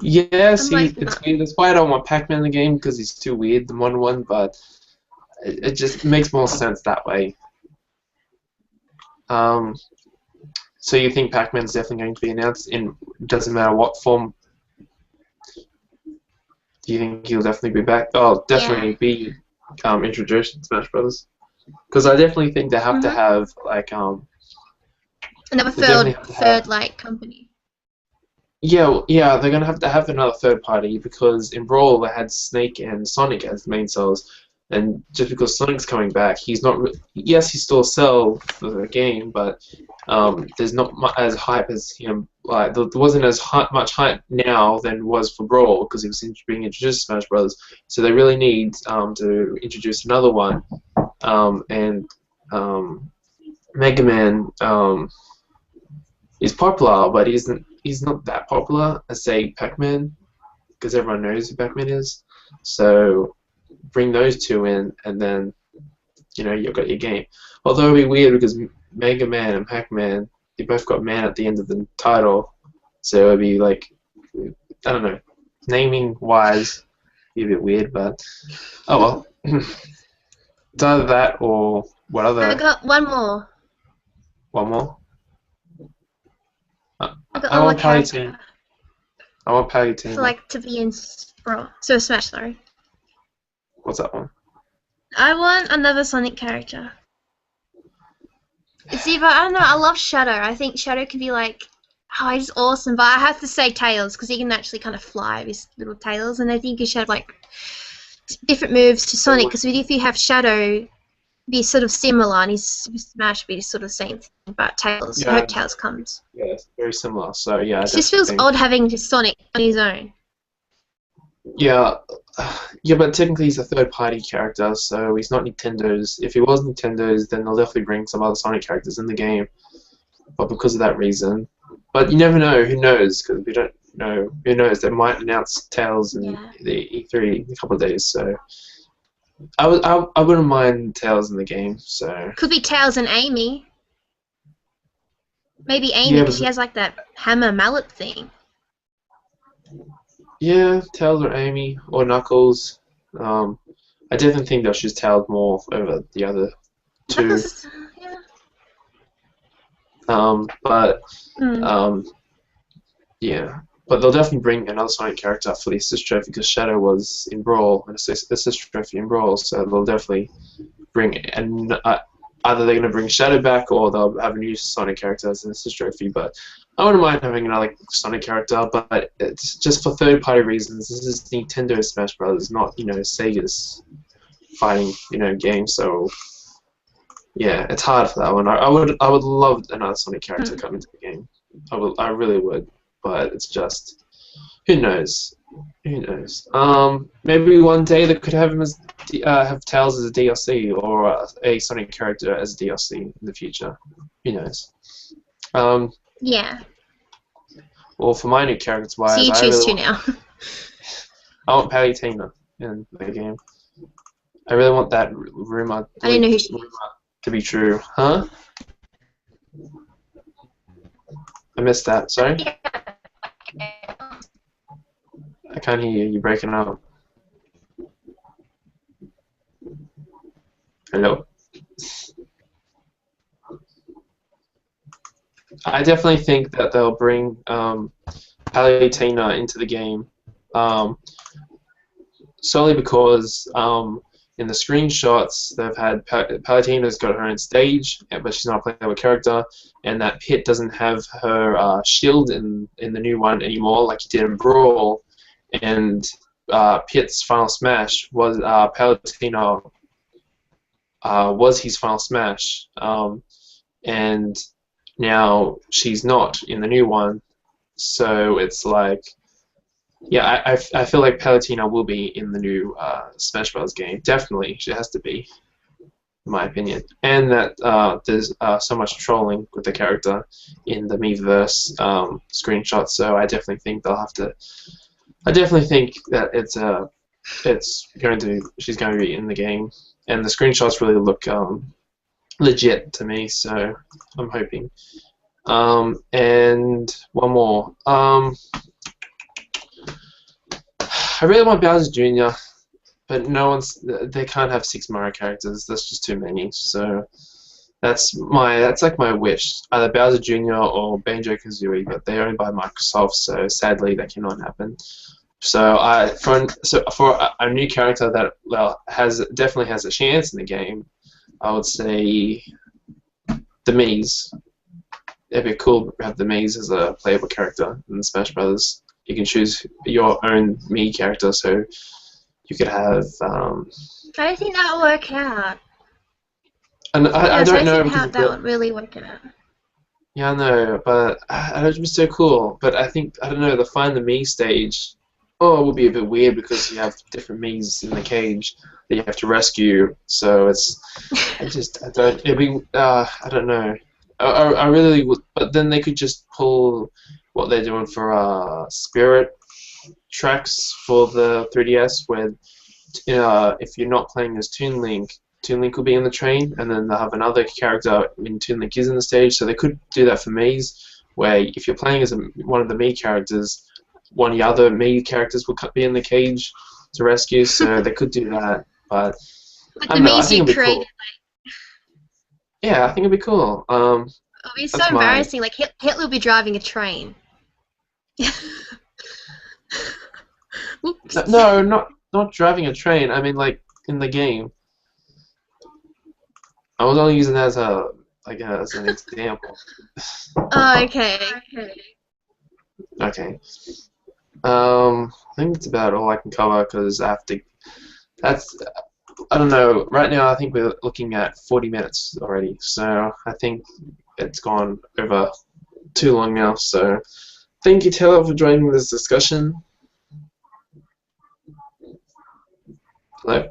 Speaker 1: Yeah,
Speaker 2: I'm
Speaker 1: see,
Speaker 2: like, nah.
Speaker 1: it's weird. That's why I don't want Pac-Man in the game because he's too weird, the modern one. But it just makes more sense that way. Um, so you think Pac-Man's definitely going to be announced in doesn't matter what form? Do you think he'll definitely be back? Oh,
Speaker 2: Yeah.
Speaker 1: definitely be introduced in Smash Brothers. Because I definitely think they have to
Speaker 2: Mhm.
Speaker 1: have like
Speaker 2: Another
Speaker 1: they definitely have to have.
Speaker 2: third like company.
Speaker 1: Yeah, yeah, they're gonna have to have another third party because in Brawl they had Snake and Sonic as the main cells, and just because Sonic's coming back, he's not. Yes, he's still a cell for the game, but there's not as hype as him. Like there wasn't as much hype now than was for Brawl because he was being introduced to Smash Brothers. So they really need to introduce another one, and Mega Man is popular, but he's not that popular as say Pac-Man because everyone knows who Pac-Man is. So bring those two in, and then you've got your game. Although it'd be weird because Mega Man and Pac-Man they both got man at the end of the title, so it'd be like I don't know, naming wise, be a bit weird, but oh well. It's either that or what
Speaker 2: I
Speaker 1: other
Speaker 2: got one more.
Speaker 1: one more.
Speaker 2: I got
Speaker 1: I
Speaker 2: one more
Speaker 1: want Palutene.
Speaker 2: character
Speaker 1: I want
Speaker 2: for
Speaker 1: Palutena.
Speaker 2: like to be in Brawl. So Smash, sorry.
Speaker 1: What's that one?
Speaker 2: I want another Sonic character. It's either I don't know. I love Shadow. I think Shadow can be like, oh, he's awesome. But I have to say Tails because he can actually kind of fly with his little tails, and I think he should have like different moves to Sonic. Because if you have Shadow, be sort of similar, and his Smash be sort of the same thing. But Tails, I
Speaker 1: Yeah,
Speaker 2: hope Tails comes.
Speaker 1: yeah, it's very similar. So yeah, I
Speaker 2: It just
Speaker 1: definitely
Speaker 2: feels
Speaker 1: think.
Speaker 2: odd having just Sonic on his own.
Speaker 1: Yeah, yeah, but technically he's a third-party character, so he's not Nintendo's. If he was Nintendo's, then they'll definitely bring some other Sonic characters in the game. But because of that reason, but you never know. Who knows? Because we don't know. Who knows? They might announce Tails in
Speaker 2: Yeah.
Speaker 1: the E3 in a couple of days. So I wouldn't mind Tails in the game. So
Speaker 2: Could be Tails and Amy. Maybe Amy
Speaker 1: yeah,
Speaker 2: because she has like that hammer mallet thing.
Speaker 1: yeah, Tails or Amy or Knuckles. I definitely think they'll choose Tails more over the other two.
Speaker 2: Knuckles, yeah.
Speaker 1: But
Speaker 2: Mm.
Speaker 1: yeah, but they'll definitely bring another Sonic character for the assist trophy because Shadow was in Brawl, an assist trophy in Brawl, so they'll definitely bring either they're going to bring Shadow back or they'll have a new Sonic character as an assist trophy. But I wouldn't mind having another Sonic character, but it's just for third-party reasons. This is Nintendo Smash Brothers, not Sega's fighting game. So yeah, it's hard for that one. I would love another Sonic character to come into the game. I really would, but it's just Who knows? Who knows? Maybe one day they could have him as have Tails as a DLC or a Sonic character as a DLC in the future. Who knows? Um,
Speaker 2: Yeah.
Speaker 1: well, for my new characters
Speaker 2: So
Speaker 1: wise,
Speaker 2: you choose to now.
Speaker 1: I want Palutena in the game. I really want that rumor,
Speaker 2: I didn't know who she
Speaker 1: rumor
Speaker 2: is.
Speaker 1: to be true. Huh? I missed that. Sorry, I can't hear you. You're breaking up. Hello. I definitely think that they'll bring Palutena into the game, um, solely because in the screenshots they've had Palutena's got her own stage, but she's not a playable character, and that Pit doesn't have her shield in the new one anymore, like he did in Brawl, and Pit's final smash was Palutena was his final smash, and now she's not in the new one, so it's like, yeah, I feel like Palutena will be in the new Smash Bros. Game. Definitely, she has to be, in my opinion. And that there's so much trolling with the character in the Miiverse screenshots, so I definitely think they'll have to. I definitely think that she's going to be in the game, and the screenshots really look legit to me, so I'm hoping. And one more. I really want Bowser Jr., but they can't have 6 Mario characters. That's just too many. So that's like my wish. Either Bowser Jr. or Banjo-Kazooie, but they're owned by Microsoft, so sadly that cannot happen. So for a new character that definitely has a chance in the game, I would say the Mii's. It'd be cool to have the Mii's as a playable character in Smash Brothers. You can choose your own Mii character, so you could have.
Speaker 2: I don't think that'll work out.
Speaker 1: And I don't know
Speaker 2: how that would really work out.
Speaker 1: Yeah, I know, but it would be so cool. But I think I don't know. The Find the Mii stage, it would be a bit weird because you have different Mii's in the cage that you have to rescue. So I don't. It'd be. I don't know. I really would, but then they could just pull what they're doing for Spirit tracks for the 3DS, where if you're not playing as Toon Link will be in the train, and then they'll have another character when Toon Link is in the stage. So they could do that for Mii's, where if you're playing as one of the Mii characters, one of the other Mii characters will be in the cage to rescue. So they could do that, but
Speaker 2: Like
Speaker 1: I
Speaker 2: the
Speaker 1: don't know. I
Speaker 2: Mii's
Speaker 1: think
Speaker 2: you
Speaker 1: it'd be
Speaker 2: created,
Speaker 1: cool. Yeah, I think it'd be cool.
Speaker 2: it'll be so
Speaker 1: That's
Speaker 2: embarrassing. Like Hitler will be driving a train. Oops.
Speaker 1: No, not driving a train. I mean, like in the game. I was only using that as an example.
Speaker 2: Oh, okay.
Speaker 1: Okay. I think that's about all I can cover because I have to. I don't know. Right now, I think we're looking at 40 minutes already, so I think it's gone over too long now. So, thank you, Taylor, for joining this discussion. Hello.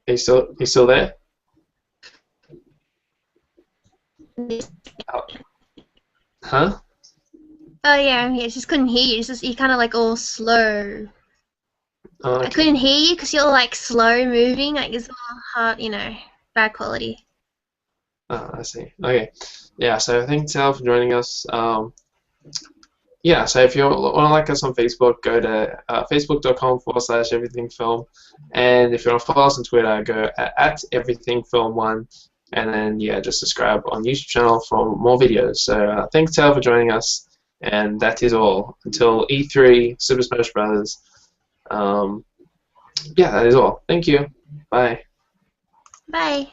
Speaker 1: Are you still there? Oh. Huh?
Speaker 2: Oh yeah, I'm here. I just couldn't hear you. It's just you kind of like all slow.
Speaker 1: Oh, okay.
Speaker 2: I couldn't hear you because you're like slow moving. Like it's all hard, bad quality.
Speaker 1: Oh, I see. Okay. Yeah, so thanks, Taylor, for joining us. Yeah, so if you want to like us on Facebook, go to facebook.com/everythingfilm. And if you want to follow us on Twitter, go at everythingfilm1. And then, yeah, just subscribe on YouTube channel for more videos. So thanks, Taylor, for joining us. And that is all. Until E3, Super Smash Bros. Yeah, that is all. Thank you. Bye.
Speaker 2: Bye.